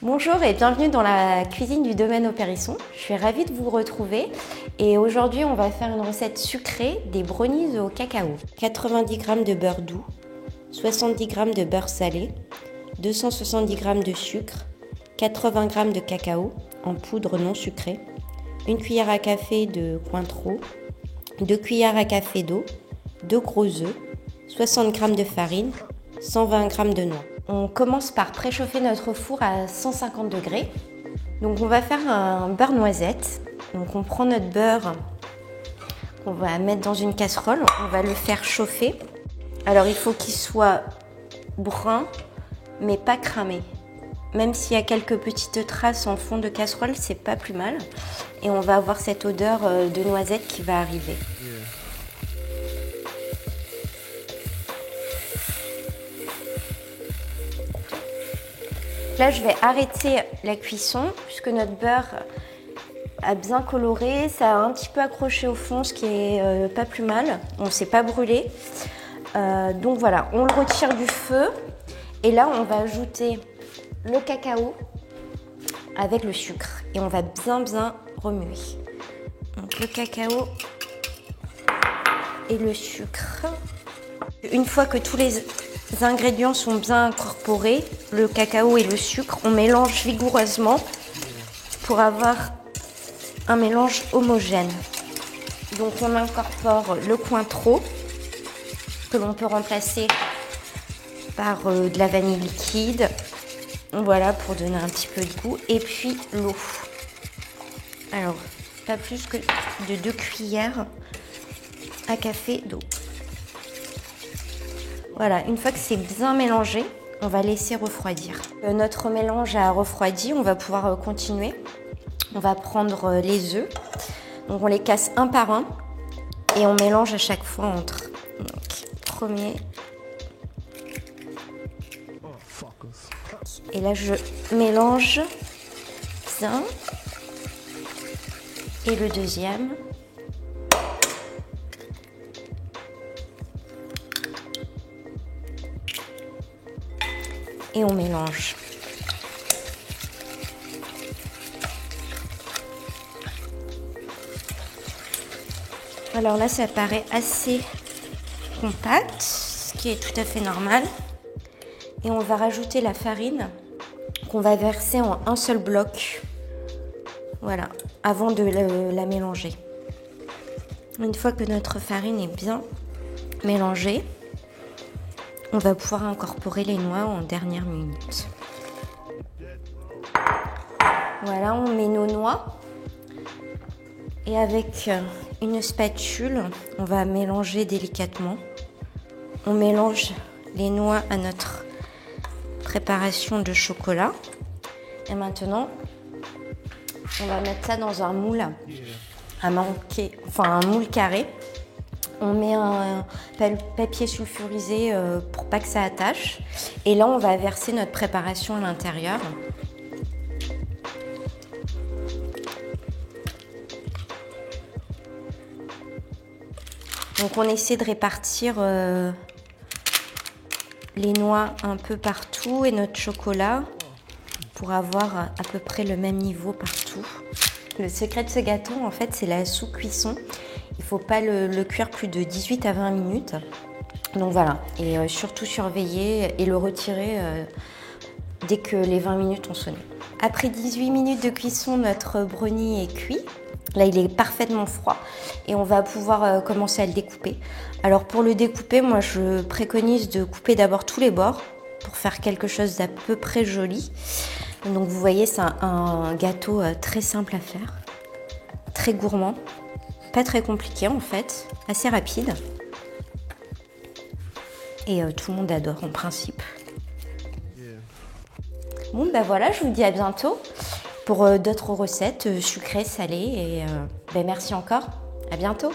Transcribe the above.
Bonjour et bienvenue dans la cuisine du domaine Opérisson. Je suis ravie de vous retrouver et aujourd'hui on va faire une recette sucrée des brownies au cacao. 90 g de beurre doux, 70 g de beurre salé, 270 g de sucre, 80 g de cacao en poudre non sucrée, 1 cuillère à café de Cointreau, 2 cuillères à café d'eau, 2 gros œufs, 60 g de farine, 120 g de noix. On commence par préchauffer notre four à 150 degrés. Donc on va faire un beurre noisette. Donc on prend notre beurre, on va mettre dans une casserole, on va le faire chauffer. Alors il faut qu'il soit brun, mais pas cramé. Même s'il y a quelques petites traces en fond de casserole, c'est pas plus mal. Et on va avoir cette odeur de noisette qui va arriver. Là, je vais arrêter la cuisson puisque notre beurre a bien coloré. Ça a un petit peu accroché au fond, ce qui est pas plus mal. On ne s'est pas brûlé. Donc voilà, on le retire du feu. Et là, on va ajouter le cacao avec le sucre. Et on va bien remuer. Donc le cacao et le sucre. Une fois que tous les ingrédients sont bien incorporés, le cacao et le sucre, on mélange vigoureusement pour avoir un mélange homogène. Donc on incorpore le Cointreau que l'on peut remplacer par de la vanille liquide, voilà, pour donner un petit peu de goût, et puis l'eau. Alors pas plus que de 2 cuillères à café d'eau. Voilà, une fois que c'est bien mélangé, on va laisser refroidir. Notre mélange a refroidi, on va pouvoir continuer. On va prendre les œufs, donc on les casse un par un et on mélange à chaque fois entre. Donc, premier. Et là, je mélange bien. Et le deuxième. Et on mélange. Alors là, ça paraît assez compact, ce qui est tout à fait normal. Et on va rajouter la farine qu'on va verser en un seul bloc. Voilà, avant de la mélanger. Une fois que notre farine est bien mélangée, on va pouvoir incorporer les noix en dernière minute. Voilà, on met nos noix et avec une spatule, on va mélanger délicatement. On mélange les noix à notre préparation de chocolat. Et maintenant, on va mettre ça dans un moule un moule carré. On met un papier sulfurisé pour pas que ça attache. Et là, on va verser notre préparation à l'intérieur. Donc, on essaie de répartir les noix un peu partout et notre chocolat pour avoir à peu près le même niveau partout. Le secret de ce gâteau, en fait, c'est la sous-cuisson. Il ne faut pas le cuire plus de 18 à 20 minutes. Donc voilà, et surtout surveiller et le retirer dès que les 20 minutes ont sonné. Après 18 minutes de cuisson, notre brownie est cuit. Là, il est parfaitement froid et on va pouvoir commencer à le découper. Alors pour le découper, moi je préconise de couper d'abord tous les bords pour faire quelque chose d'à peu près joli. Donc vous voyez, c'est un gâteau très simple à faire, très gourmand. Pas très compliqué en fait, assez rapide. Et tout le monde adore en principe. Bon bah voilà, je vous dis à bientôt pour d'autres recettes sucrées, salées et merci encore. À bientôt.